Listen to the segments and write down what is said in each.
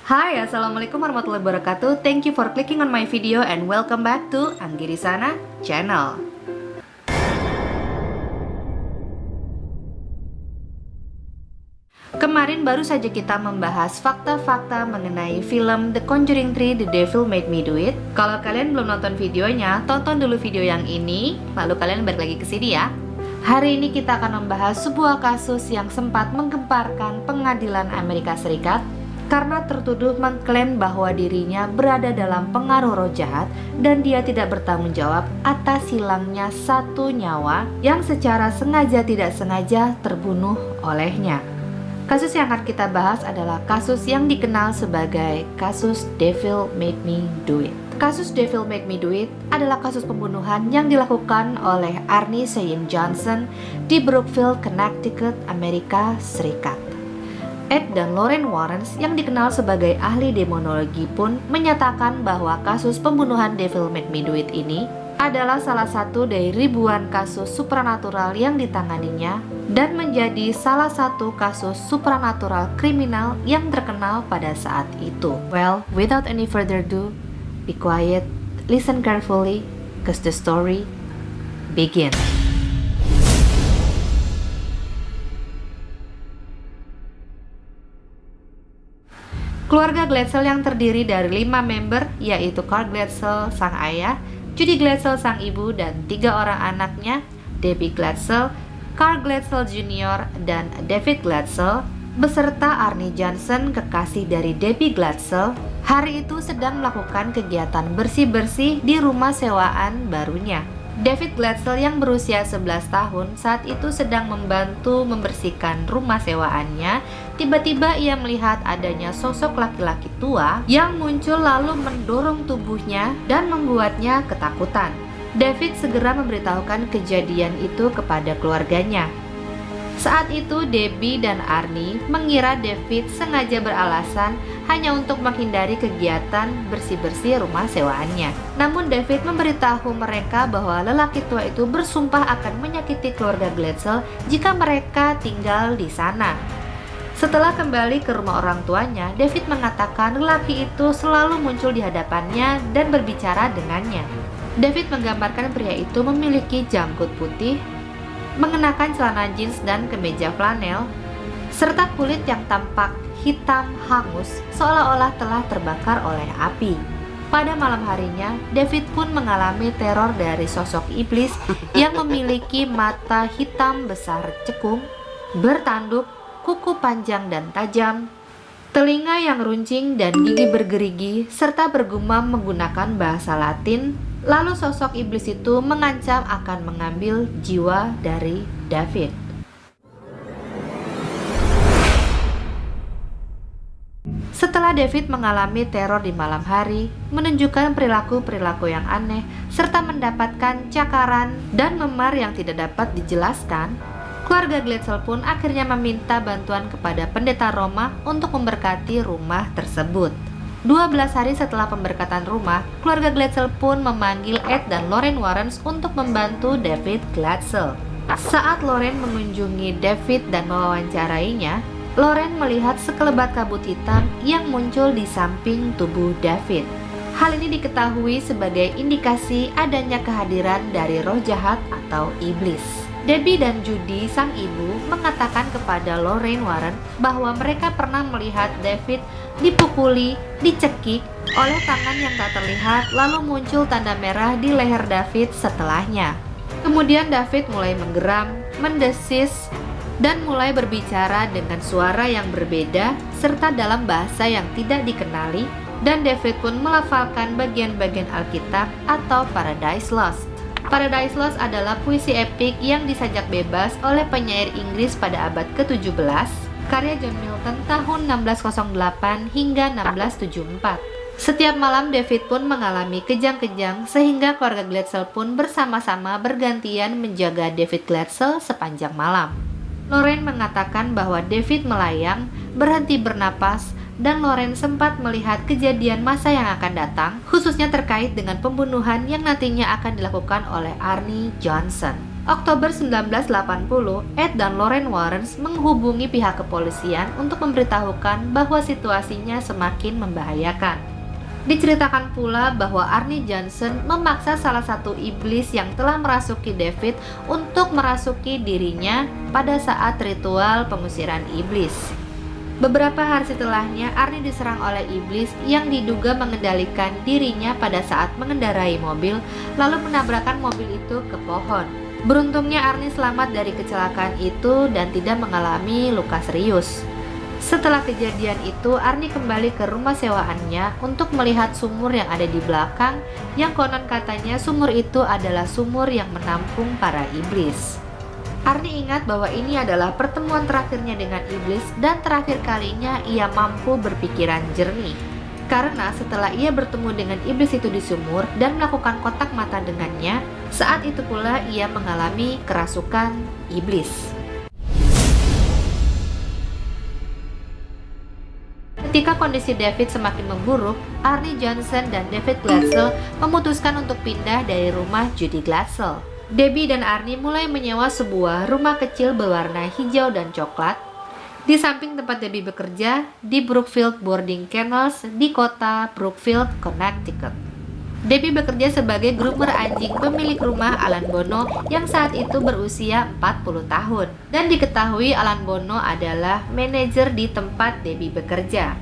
Hai, Assalamualaikum warahmatullahi wabarakatuh. Thank you for clicking on my video and welcome back to Anggi di Sana channel. Kemarin baru saja kita membahas fakta-fakta mengenai film The Conjuring 3 The Devil Made Me Do It. Kalau kalian belum nonton videonya, tonton dulu video yang ini, lalu kalian balik lagi ke sini ya. Hari ini kita akan membahas sebuah kasus yang sempat menggemparkan pengadilan Amerika Serikat karena tertuduh mengklaim bahwa dirinya berada dalam pengaruh roh jahat dan dia tidak bertanggung jawab atas hilangnya satu nyawa yang secara sengaja tidak sengaja terbunuh olehnya. Kasus yang akan kita bahas adalah kasus yang dikenal sebagai kasus Devil Made Me Do It. Kasus Devil Made Me Do It adalah kasus pembunuhan yang dilakukan oleh Arnie Cheyenne Johnson di Brookville, Connecticut, Amerika Serikat. Ed dan Lorraine Warren yang dikenal sebagai ahli demonologi pun menyatakan bahwa kasus pembunuhan Devil Made Me Do It ini adalah salah satu dari ribuan kasus supranatural yang ditanganinya dan menjadi salah satu kasus supranatural kriminal yang terkenal pada saat itu. Well, without any further ado, be quiet, listen carefully, cause the story begins. Keluarga Glatzel yang terdiri dari 5 member, yaitu Carl Glatzel sang ayah, Judy Glatzel sang ibu, dan 3 orang anaknya, Debbie Glatzel, Carl Glatzel Jr., dan David Glatzel, beserta Arnie Johnson, kekasih dari Debbie Glatzel, hari itu sedang melakukan kegiatan bersih-bersih di rumah sewaan barunya. David Glatzel yang berusia 11 tahun saat itu sedang membantu membersihkan rumah sewaannya. Tiba-tiba ia melihat adanya sosok laki-laki tua yang muncul lalu mendorong tubuhnya dan membuatnya ketakutan. David segera memberitahukan kejadian itu kepada keluarganya. Saat itu Debbie dan Arnie mengira David sengaja beralasan hanya untuk menghindari kegiatan bersih-bersih rumah sewaannya. Namun David memberitahu mereka bahwa lelaki tua itu bersumpah akan menyakiti keluarga Glatzel jika mereka tinggal di sana. Setelah kembali ke rumah orang tuanya, David mengatakan lelaki itu selalu muncul di hadapannya dan berbicara dengannya. David menggambarkan pria itu memiliki janggut putih, mengenakan celana jeans dan kemeja flanel, serta kulit yang tampak hitam hangus seolah-olah telah terbakar oleh api. Pada malam harinya, David pun mengalami teror dari sosok iblis yang memiliki mata hitam besar cekung, bertanduk, kuku panjang dan tajam, telinga yang runcing dan gigi bergerigi, serta bergumam menggunakan bahasa Latin. Lalu sosok iblis itu mengancam akan mengambil jiwa dari David. Setelah David mengalami teror di malam hari, menunjukkan perilaku-perilaku yang aneh, serta mendapatkan cakaran dan memar yang tidak dapat dijelaskan, keluarga Glatzel pun akhirnya meminta bantuan kepada pendeta Roma untuk memberkati rumah tersebut. 12 hari setelah pemberkatan rumah, keluarga Glatzel pun memanggil Ed dan Lorraine Warren untuk membantu David Glatzel. Saat Lorraine mengunjungi David dan mewawancarainya, Lorraine melihat sekelebat kabut hitam yang muncul di samping tubuh David. Hal ini diketahui sebagai indikasi adanya kehadiran dari roh jahat atau iblis. Debbie dan Judy, sang ibu, mengatakan kepada Lorraine Warren bahwa mereka pernah melihat David dipukuli, dicekik oleh tangan yang tak terlihat, lalu muncul tanda merah di leher David setelahnya. Kemudian David mulai menggeram, mendesis, dan mulai berbicara dengan suara yang berbeda serta dalam bahasa yang tidak dikenali, dan David pun melafalkan bagian-bagian Alkitab atau Paradise Lost. Paradise Lost adalah puisi epik yang disajak bebas oleh penyair Inggris pada abad ke-17, karya John Milton tahun 1608 hingga 1674. Setiap malam David pun mengalami kejang-kejang sehingga keluarga Glatzel pun bersama-sama bergantian menjaga David Glatzel sepanjang malam. Lorraine mengatakan bahwa David melayang, berhenti bernapas, dan Lorraine sempat melihat kejadian masa yang akan datang, khususnya terkait dengan pembunuhan yang nantinya akan dilakukan oleh Arnie Johnson. Oktober 1980, Ed dan Lorraine Warren menghubungi pihak kepolisian untuk memberitahukan bahwa situasinya semakin membahayakan. Diceritakan pula bahwa Arnie Johnson memaksa salah satu iblis yang telah merasuki David untuk merasuki dirinya pada saat ritual pengusiran iblis. Beberapa hari setelahnya, Arnie diserang oleh iblis yang diduga mengendalikan dirinya pada saat mengendarai mobil, lalu menabrakkan mobil itu ke pohon. Beruntungnya Arnie selamat dari kecelakaan itu dan tidak mengalami luka serius. Setelah kejadian itu, Arnie kembali ke rumah sewaannya untuk melihat sumur yang ada di belakang, yang konon katanya sumur itu adalah sumur yang menampung para iblis. Arnie ingat bahwa ini adalah pertemuan terakhirnya dengan iblis dan terakhir kalinya ia mampu berpikiran jernih. Karena setelah ia bertemu dengan iblis itu di sumur dan melakukan kontak mata dengannya, saat itu pula ia mengalami kerasukan iblis. Ketika kondisi David semakin memburuk, Arnie Johnson dan David Glatzel memutuskan untuk pindah dari rumah Judy Glatzel. Debbie dan Arnie mulai menyewa sebuah rumah kecil berwarna hijau dan coklat di samping tempat Debbie bekerja di Brookfield Boarding Kennels di kota Brookfield, Connecticut. Debbie bekerja sebagai groomer anjing pemilik rumah Alan Bono yang saat itu berusia 40 tahun. Dan diketahui Alan Bono adalah manajer di tempat Debbie bekerja.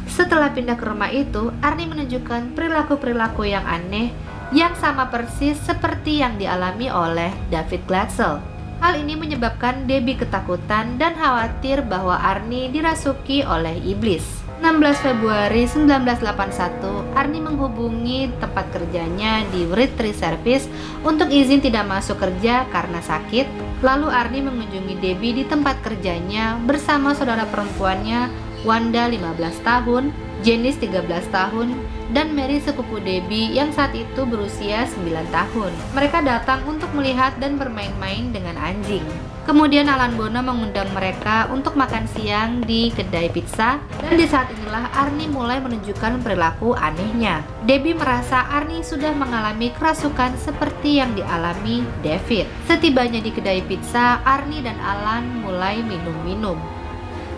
Setelah pindah ke rumah itu, Arnie menunjukkan perilaku-perilaku yang aneh yang sama persis seperti yang dialami oleh David Glatzel. Hal ini menyebabkan Debbie ketakutan dan khawatir bahwa Arnie dirasuki oleh iblis. 16 Februari 1981, Arnie menghubungi tempat kerjanya di Retreat Service untuk izin tidak masuk kerja karena sakit. Lalu Arnie mengunjungi Debbie di tempat kerjanya bersama saudara perempuannya, Wanda 15 tahun, Janice 13 tahun, dan Mary sepupu Debbie yang saat itu berusia 9 tahun. Mereka datang untuk melihat dan bermain-main dengan anjing. Kemudian Alan Bono mengundang mereka untuk makan siang di kedai pizza, dan di saat inilah Arnie mulai menunjukkan perilaku anehnya. Debbie merasa Arnie sudah mengalami kerasukan seperti yang dialami David. Setibanya di kedai pizza, Arnie dan Alan mulai minum-minum.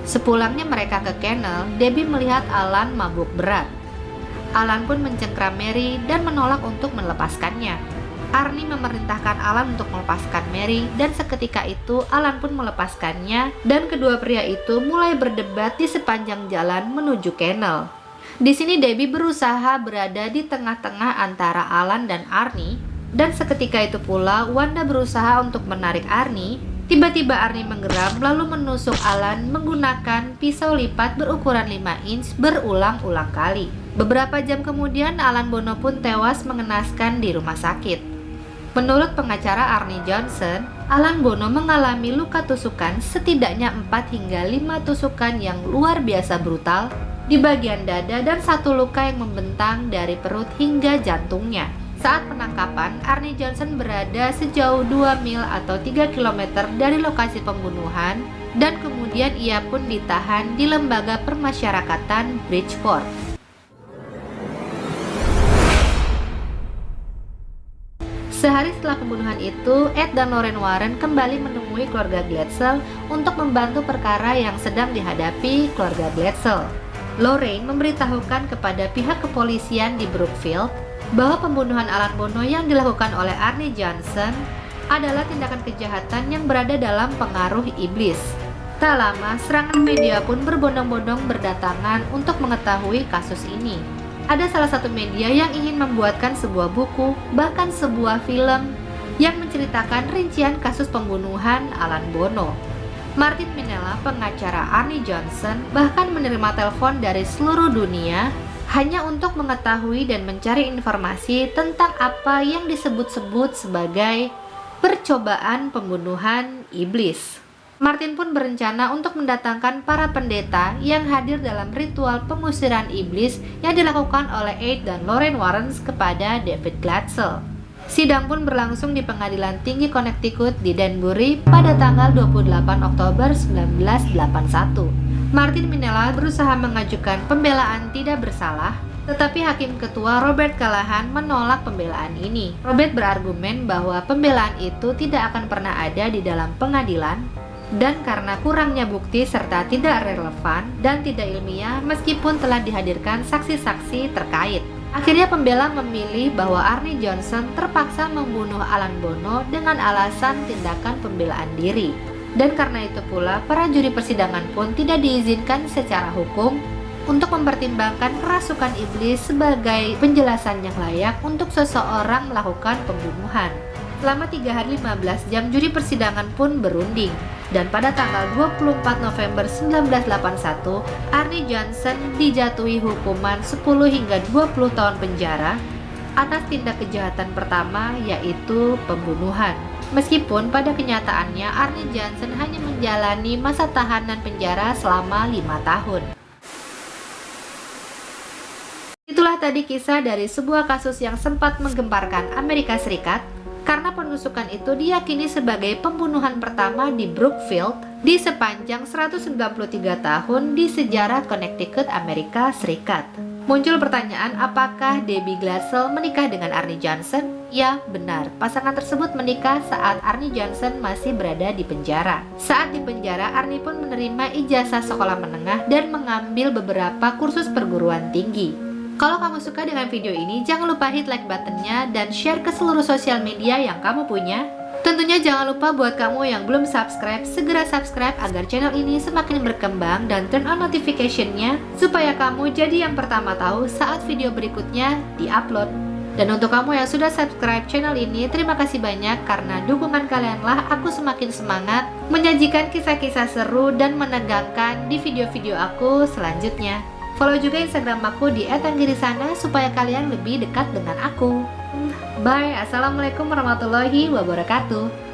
Sepulangnya mereka ke kennel, Debbie melihat Alan mabuk berat. Alan pun mencengkram Mary dan menolak untuk melepaskannya. Arnie memerintahkan Alan untuk melepaskan Mary dan seketika itu Alan pun melepaskannya dan kedua pria itu mulai berdebat di sepanjang jalan menuju kennel. Di sini Debbie berusaha berada di tengah-tengah antara Alan dan Arnie dan seketika itu pula Wanda berusaha untuk menarik Arnie. Tiba-tiba Arnie menggeram lalu menusuk Alan menggunakan pisau lipat berukuran 5 inch berulang-ulang kali. Beberapa jam kemudian Alan Bono pun tewas mengenaskan di rumah sakit. Menurut pengacara Arnie Johnson, Alan Bono mengalami luka tusukan setidaknya 4 hingga 5 tusukan yang luar biasa brutal di bagian dada dan 1 luka yang membentang dari perut hingga jantungnya. Saat penangkapan, Arnie Johnson berada sejauh 2 mil atau 3 km dari lokasi pembunuhan dan kemudian ia pun ditahan di lembaga permasyarakatan Bridgeport. Sehari setelah pembunuhan itu, Ed dan Lorraine Warren kembali menemui keluarga Glatzel untuk membantu perkara yang sedang dihadapi keluarga Glatzel. Lorraine memberitahukan kepada pihak kepolisian di Brookfield bahwa pembunuhan Alan Bono yang dilakukan oleh Arnie Johnson adalah tindakan kejahatan yang berada dalam pengaruh iblis. Tak lama, serangan media pun berbondong-bondong berdatangan untuk mengetahui kasus ini. Ada salah satu media yang ingin membuatkan sebuah buku, bahkan sebuah film yang menceritakan rincian kasus pembunuhan Alan Bono. Martin Minella, pengacara Arnie Johnson, bahkan menerima telepon dari seluruh dunia hanya untuk mengetahui dan mencari informasi tentang apa yang disebut-sebut sebagai percobaan pembunuhan iblis. Martin pun berencana untuk mendatangkan para pendeta yang hadir dalam ritual pengusiran iblis yang dilakukan oleh Ed dan Lorraine Warren kepada David Glatzel. Sidang pun berlangsung di Pengadilan Tinggi Connecticut di Danbury pada tanggal 28 Oktober 1981. Martin Minella berusaha mengajukan pembelaan tidak bersalah Tetapi Hakim Ketua Robert Callahan menolak pembelaan ini. Robert berargumen bahwa pembelaan itu tidak akan pernah ada di dalam pengadilan, dan karena kurangnya bukti serta tidak relevan dan tidak ilmiah meskipun telah dihadirkan saksi-saksi terkait. Akhirnya pembela memilih bahwa Arnie Johnson terpaksa membunuh Alan Bono dengan alasan tindakan pembelaan diri. Dan karena itu pula, para juri persidangan pun tidak diizinkan secara hukum untuk mempertimbangkan kerasukan iblis sebagai penjelasan yang layak untuk seseorang melakukan pembunuhan. Selama 3 hari 15 jam juri persidangan pun berunding, dan pada tanggal 24 November 1981 Arnie Johnson dijatuhi hukuman 10 hingga 20 tahun penjara atas tindak kejahatan pertama, yaitu pembunuhan. Meskipun pada kenyataannya Arnie Johnson hanya menjalani masa tahanan penjara selama 5 tahun. Itulah tadi kisah dari sebuah kasus yang sempat menggemparkan Amerika Serikat, karena penusukan itu diyakini sebagai pembunuhan pertama di Brookfield di sepanjang 193 tahun di sejarah Connecticut, Amerika Serikat. Muncul pertanyaan, apakah Debbie Glatzel menikah dengan Arnie Johnson? Ya, benar. Pasangan tersebut menikah saat Arnie Johnson masih berada di penjara. Saat di penjara, Arnie pun menerima ijazah sekolah menengah dan mengambil beberapa kursus perguruan tinggi. Kalau kamu suka dengan video ini, jangan lupa hit like buttonnya dan share ke seluruh sosial media yang kamu punya. Tentunya jangan lupa buat kamu yang belum subscribe, segera subscribe agar channel ini semakin berkembang dan turn on notification-nya supaya kamu jadi yang pertama tahu saat video berikutnya di-upload. Dan untuk kamu yang sudah subscribe channel ini, terima kasih banyak karena dukungan kalianlah aku semakin semangat menyajikan kisah-kisah seru dan menegangkan di video-video aku selanjutnya. Follow juga Instagram aku di @anggirisana supaya kalian lebih dekat dengan aku. Bye, assalamualaikum warahmatullahi wabarakatuh.